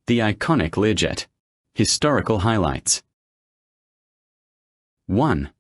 The iconic Learjet. Historical highlights. 1.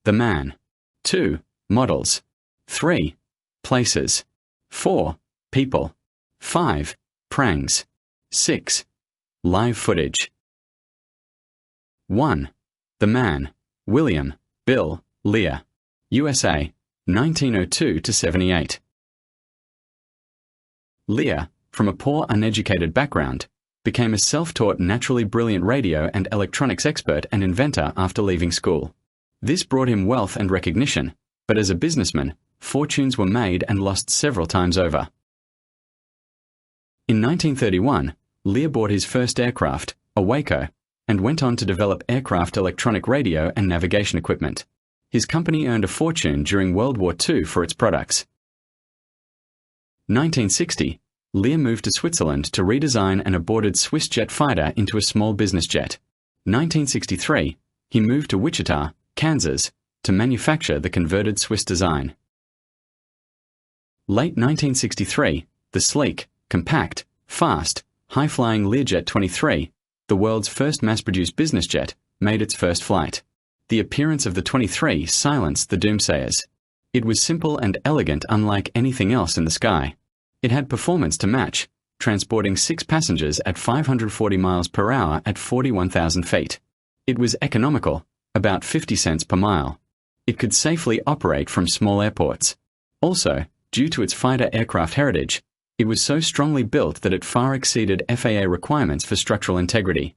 The man. 2. Models. 3. Places. 4. People. 5. Prangs. 6. Live footage. 1. The man. William, Bill, Lear. USA, 1902 to 78. Lear, from a poor uneducated background, became a self-taught naturally brilliant radio and electronics expert and inventor after leaving school. This brought him wealth and recognition, but as a businessman, fortunes were made and lost several times over. In 1931, Lear bought his first aircraft, a Waco, and went on to develop aircraft electronic radio and navigation equipment. His company earned a fortune during World War II for its products. 1960, Lear moved to Switzerland to redesign an aborted Swiss jet fighter into a small business jet. 1963, he moved to Wichita, Kansas, to manufacture the converted Swiss design. Late 1963, the sleek, compact, fast, high-flying Learjet 23, the world's first mass-produced business jet, made its first flight. The appearance of the 23 silenced the doomsayers. It was simple and elegant, unlike anything else in the sky. It had performance to match, transporting 6 passengers at 540 miles per hour at 41,000 feet. It was economical, about 50 cents per mile. It could safely operate from small airports. Also, due to its fighter aircraft heritage, it was so strongly built that it far exceeded FAA requirements for structural integrity.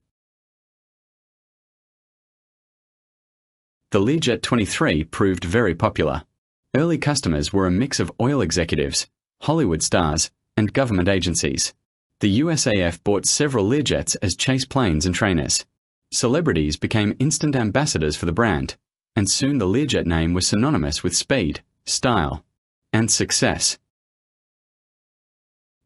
The Learjet 23 proved very popular. Early customers were a mix of oil executives, Hollywood stars, and government agencies. The USAF bought several Learjets as chase planes and trainers. Celebrities became instant ambassadors for the brand, and soon the Learjet name was synonymous with speed, style, and success.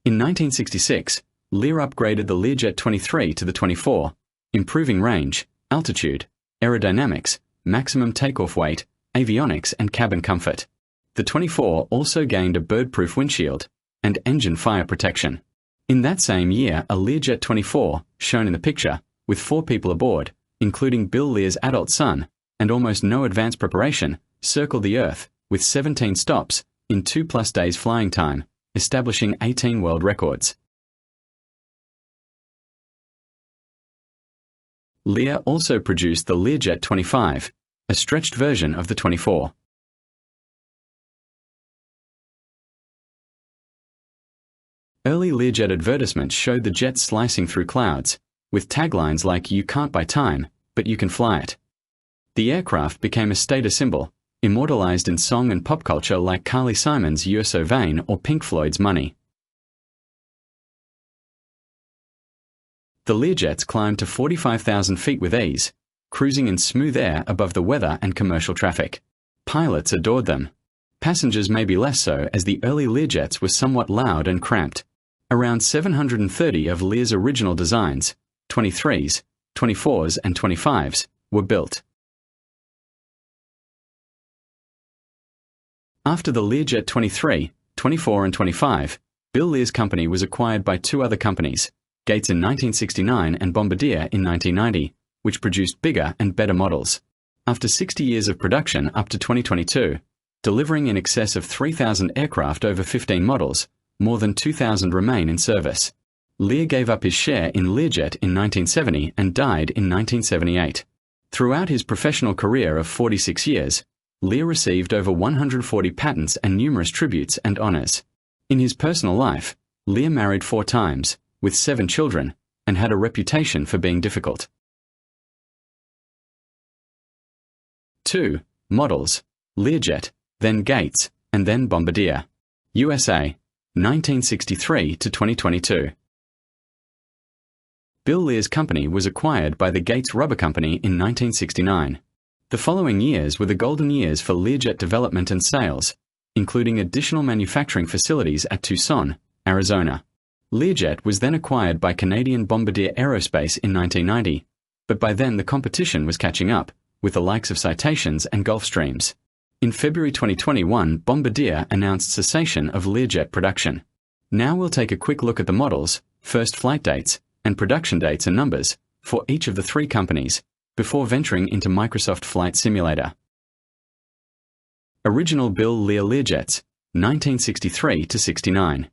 In 1966, Lear upgraded the Learjet 23 to the 24, improving range, altitude, aerodynamics, maximum takeoff weight, avionics, and cabin comfort. The 24 also gained a bird-proof windshield and engine fire protection. In that same year, a Learjet 24, shown in the picture, with 4 people aboard, including Bill Lear's adult son, and almost no advance preparation, circled the Earth, with 17 stops, in 2+ days flying time, establishing 18 world records. Lear also produced the Learjet 25, a stretched version of the 24. Early Learjet advertisements showed the jet slicing through clouds, with taglines like "You can't buy time, but you can fly it." The aircraft became a status symbol, immortalized in song and pop culture like Carly Simon's "You're So Vain" or Pink Floyd's "Money." The Learjets climbed to 45,000 feet with ease, cruising in smooth air above the weather and commercial traffic. Pilots adored them. Passengers maybe less so, as the early Learjets were somewhat loud and cramped. Around 730 of Lear's original designs, 23s, 24s and 25s, were built. After the Learjet 23, 24 and 25, Bill Lear's company was acquired by 2 other companies, Gates in 1969 and Bombardier in 1990, which produced bigger and better models. After 60 years of production up to 2022, delivering in excess of 3,000 aircraft over 15 models, more than 2,000 remain in service. Lear gave up his share in Learjet in 1970 and died in 1978. Throughout his professional career of 46 years, Lear received over 140 patents and numerous tributes and honors. In his personal life, Lear married 4 times, with 7 children, and had a reputation for being difficult. 2. Models. Learjet, then Gates, and then Bombardier. USA, 1963 to 2022. Bill Lear's company was acquired by the Gates Rubber Company in 1969. The following years were the golden years for Learjet development and sales, including additional manufacturing facilities at Tucson, Arizona. Learjet was then acquired by Canadian Bombardier Aerospace in 1990, but by then the competition was catching up, with the likes of Citations and Gulfstreams. In February 2021, Bombardier announced cessation of Learjet production. Now we'll take a quick look at the models, first flight dates, and production dates and numbers for each of the three companies before venturing into Microsoft Flight Simulator. Original Bill Lear Learjets, 1963 to 69.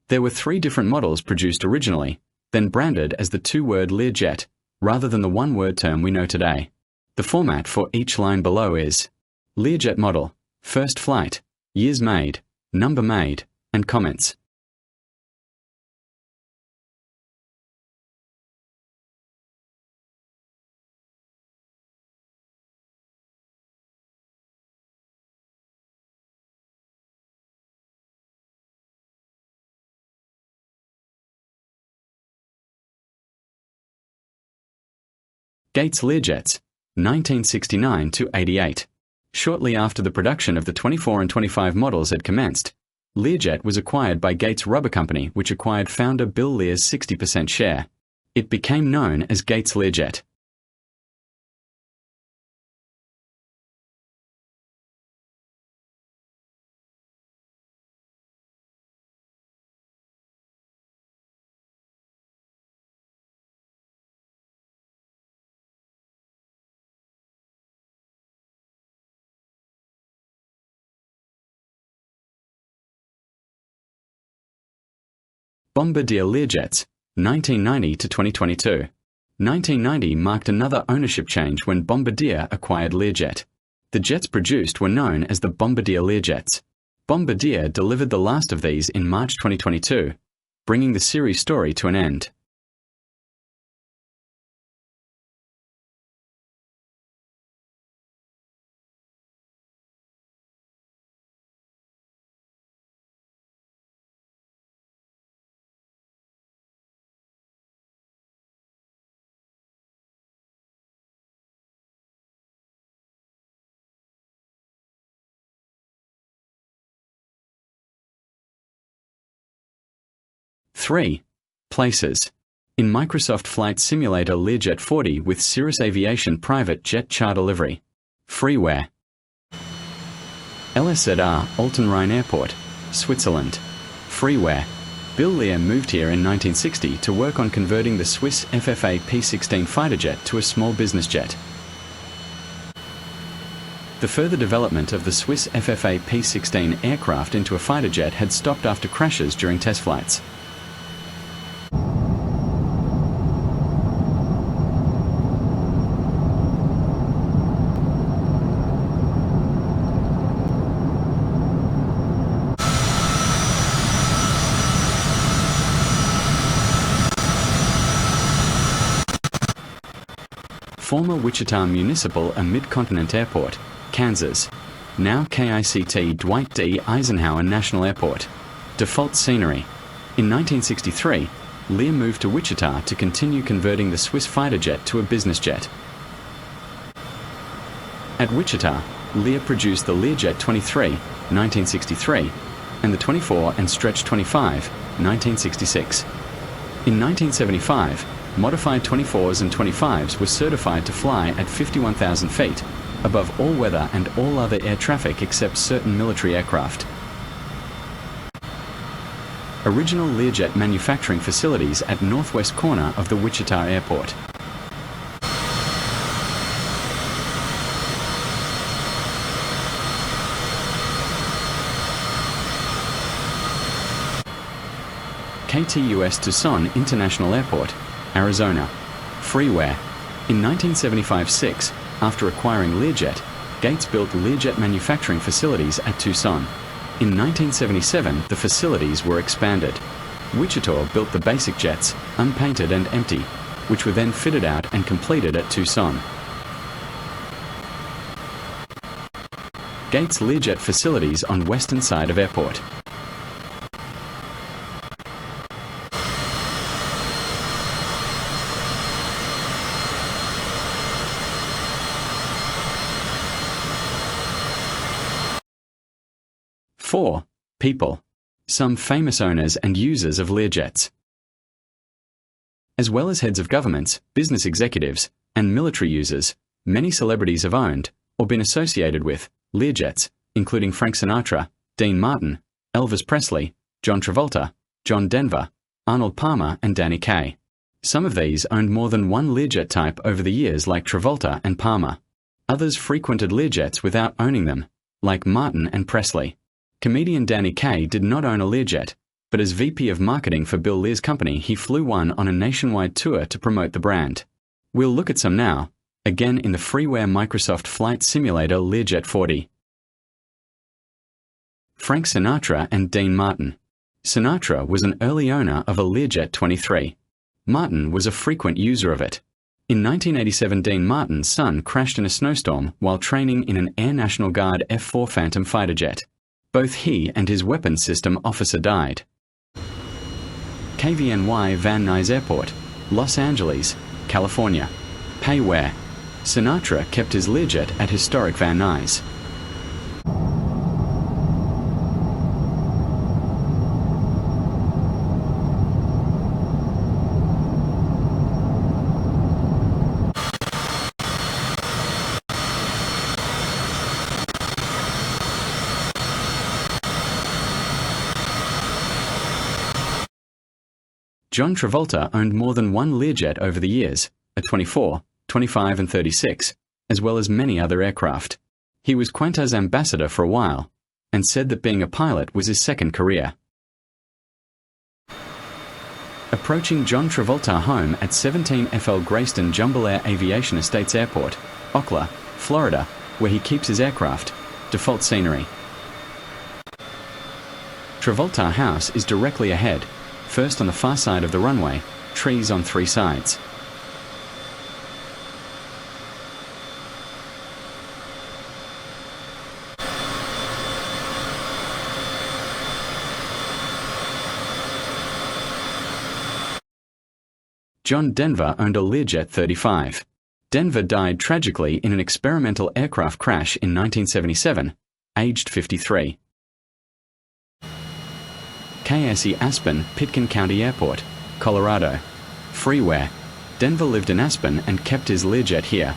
There were three different models produced originally, then branded as the two-word Learjet, rather than the one-word term we know today. The format for each line below is Learjet model, first flight, years made, number made, and comments. Gates Learjets, 1969 to 88. Shortly after the production of the 24 and 25 models had commenced, Learjet was acquired by Gates Rubber Company, which acquired founder Bill Lear's 60% share. It became known as Gates Learjet. Bombardier Learjets, 1990 to 2022. 1990 marked another ownership change when Bombardier acquired Learjet. The jets produced were known as the Bombardier Learjets. Bombardier delivered the last of these in March 2022, bringing the series story to an end. Three. Places. In Microsoft Flight Simulator Learjet 40 with Cirrus Aviation Private Jet Charter Livery. Freeware. LSZR Altenrhein Airport, Switzerland. Freeware. Bill Lear moved here in 1960 to work on converting the Swiss FFA P-16 fighter jet to a small business jet. The further development of the Swiss FFA P-16 aircraft into a fighter jet had stopped after crashes during test flights. Former Wichita Municipal and Mid-Continent Airport, Kansas. Now KICT Dwight D. Eisenhower National Airport. Default scenery. In 1963, Lear moved to Wichita to continue converting the Swiss fighter jet to a business jet. At Wichita, Lear produced the Learjet 23, 1963, and the 24 and Stretch 25, 1966. In 1975, modified 24s and 25s were certified to fly at 51,000 feet, above all weather and all other air traffic except certain military aircraft. Original Learjet manufacturing facilities at northwest corner of the Wichita Airport. KTUS Tucson International Airport, Arizona. Freeware. In 1975-6, after acquiring Learjet, Gates built Learjet manufacturing facilities at Tucson. In 1977, the facilities were expanded. Wichita built the basic jets, unpainted and empty, which were then fitted out and completed at Tucson. Gates Learjet facilities on western side of airport. Four. People. Some famous owners and users of Learjets. As well as heads of governments, business executives, and military users, many celebrities have owned, or been associated with, Learjets, including Frank Sinatra, Dean Martin, Elvis Presley, John Travolta, John Denver, Arnold Palmer and Danny Kaye. Some of these owned more than one Learjet type over the years, like Travolta and Palmer. Others frequented Learjets without owning them, like Martin and Presley. Comedian Danny Kaye did not own a Learjet, but as VP of marketing for Bill Lear's company, he flew one on a nationwide tour to promote the brand. We'll look at some now, again in the freeware Microsoft Flight Simulator Learjet 40. Frank Sinatra and Dean Martin. Sinatra was an early owner of a Learjet 23. Martin was a frequent user of it. In 1987, Dean Martin's son crashed in a snowstorm while training in an Air National Guard F-4 Phantom fighter jet. Both he and his weapons system officer died. KVNY Van Nuys Airport, Los Angeles, California. Pay where? Sinatra kept his Learjet at historic Van Nuys. John Travolta owned more than one Learjet over the years, a 24, 25 and 36, as well as many other aircraft. He was Qantas ambassador for a while, and said that being a pilot was his second career. Approaching John Travolta home at 17 FL Grayston Jumble Air Aviation Estates Airport, Ocala, Florida, where he keeps his aircraft. Default scenery. Travolta House is directly ahead, first on the far side of the runway, trees on three sides. John Denver owned a Learjet 35. Denver died tragically in an experimental aircraft crash in 1977, aged 53. KSE Aspen, Pitkin County Airport, Colorado. Freeware. Denver lived in Aspen and kept his Learjet here.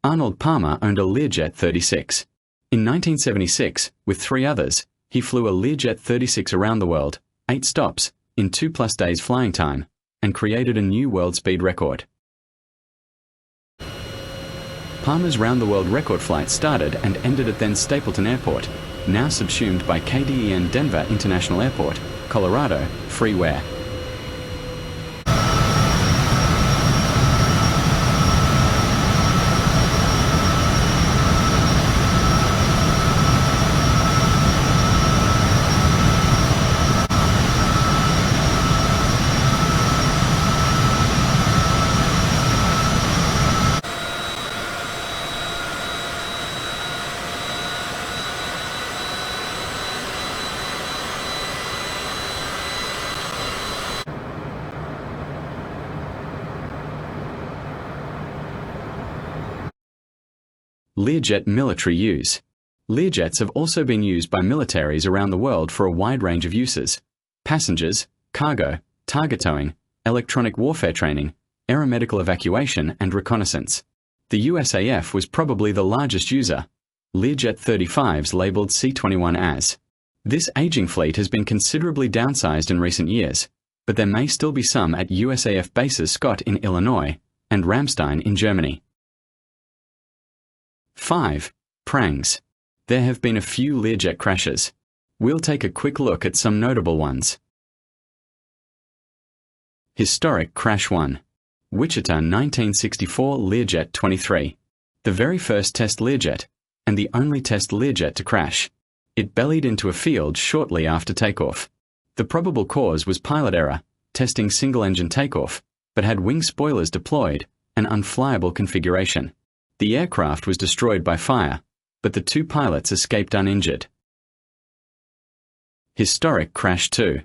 Arnold Palmer owned a Learjet 36. In 1976, with three others, he flew a Learjet 36 around the world, 8 stops, in 2+ days flying time, and created a new world speed record. Palmer's round-the-world record flight started and ended at then Stapleton Airport, now subsumed by KDEN Denver International Airport, Colorado, Freeware. Learjet military use. Learjets have also been used by militaries around the world for a wide range of uses: passengers, cargo, target towing, electronic warfare training, aeromedical evacuation and reconnaissance. The USAF was probably the largest user. Learjet 35s labeled C-21 as. This aging fleet has been considerably downsized in recent years, but there may still be some at USAF bases Scott in Illinois and Ramstein in Germany. 5. Prangs. There have been a few Learjet crashes. We'll take a quick look at some notable ones. Historic Crash 1. Wichita 1964 Learjet 23. The very first test Learjet, and the only test Learjet to crash. It bellied into a field shortly after takeoff. The probable cause was pilot error, testing single-engine takeoff, but had wing spoilers deployed, an unflyable configuration. The aircraft was destroyed by fire, but the two pilots escaped uninjured. Historic crash 2.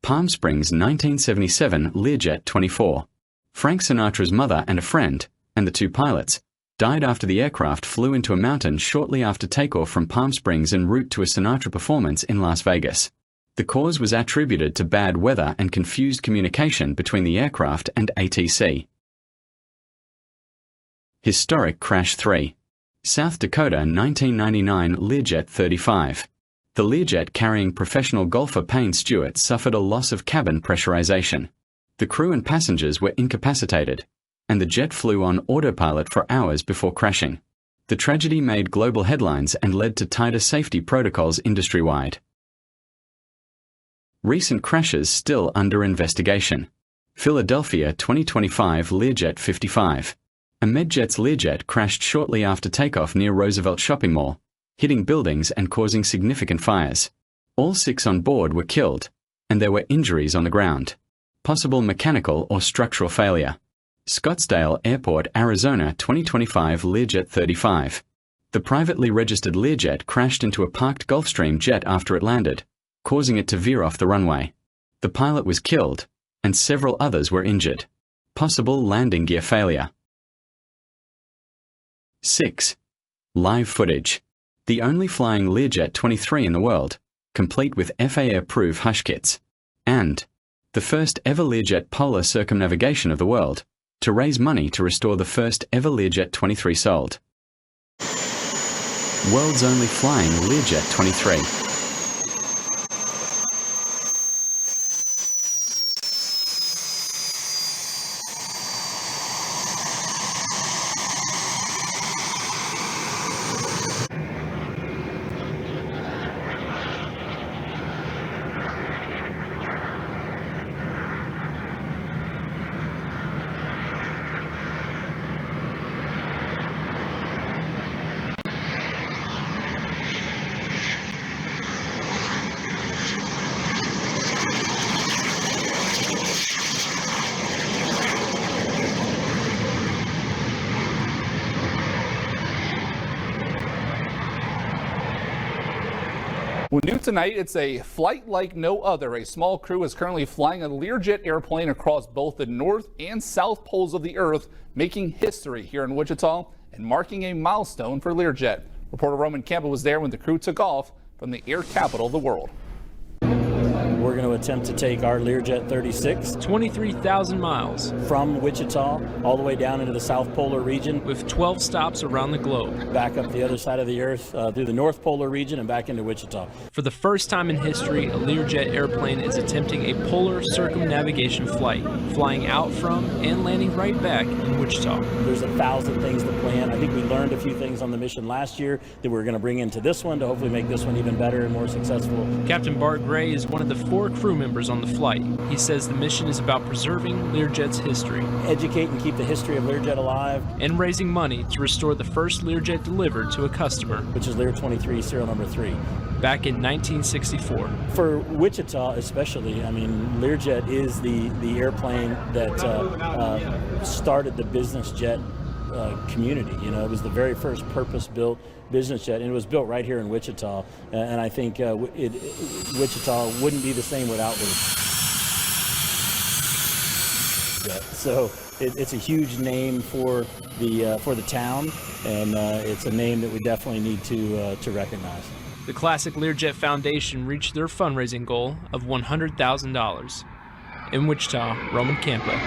Palm Springs 1977 Learjet 24. Frank Sinatra's mother and a friend, and the two pilots, died after the aircraft flew into a mountain shortly after takeoff from Palm Springs en route to a Sinatra performance in Las Vegas. The cause was attributed to bad weather and confused communication between the aircraft and ATC. Historic crash 3. South Dakota 1999 Learjet 35. The Learjet carrying professional golfer Payne Stewart suffered a loss of cabin pressurization. The crew and passengers were incapacitated, and the jet flew on autopilot for hours before crashing. The tragedy made global headlines and led to tighter safety protocols industry-wide. Recent crashes still under investigation. Philadelphia 2025 Learjet 55. A Medjet's Learjet crashed shortly after takeoff near Roosevelt Shopping Mall, hitting buildings and causing significant fires. All 6 on board were killed, and there were injuries on the ground. Possible mechanical or structural failure. Scottsdale Airport, Arizona 2025 Learjet 35. The privately registered Learjet crashed into a parked Gulfstream jet after it landed, causing it to veer off the runway. The pilot was killed, and several others were injured. Possible landing gear failure. 6. Live footage. The only flying Learjet 23 in the world, complete with FAA-approved hush kits. And the first ever Learjet polar circumnavigation of the world, to raise money to restore the first ever Learjet 23 sold. World's only flying Learjet 23. Well, new tonight, it's a flight like no other. A small crew is currently flying a Learjet airplane across both the north and south poles of the Earth, making history here in Wichita and marking a milestone for Learjet. Reporter Roman Campbell was there when the crew took off from the air capital of the world. We're going to attempt to take our Learjet 36, 23,000 miles, from Wichita all the way down into the South Polar region, with 12 stops around the globe, back up the other side of the Earth through the North Polar region and back into Wichita. For the first time in history, a Learjet airplane is attempting a polar circumnavigation flight, flying out from and landing right back in Wichita. There's 1,000 things to plan. I think we learned a few things on the mission last year that we're going to bring into this one to hopefully make this one even better and more successful. Captain Bart Gray is one of the 4 crew members on the flight. He says the mission is about preserving Learjet's history, educate and keep the history of Learjet alive, and raising money to restore the first Learjet delivered to a customer, which is Lear 23, serial number 3. Back in 1964. For Wichita especially, I mean, Learjet is the airplane that started the business jet community. You know, it was the very first purpose-built business jet, and it was built right here in Wichita. And I think Wichita wouldn't be the same without Learjet. So it's a huge name for the town, and it's a name that we definitely need to recognize. The Classic Learjet Foundation reached their fundraising goal of $100,000. In Wichita, Roman Campbell,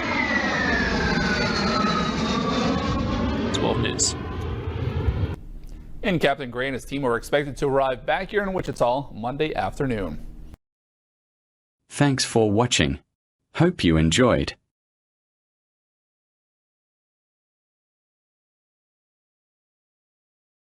12 News. And Captain Gray and his team are expected to arrive back here in Wichita Monday afternoon. Thanks for watching. Hope you enjoyed.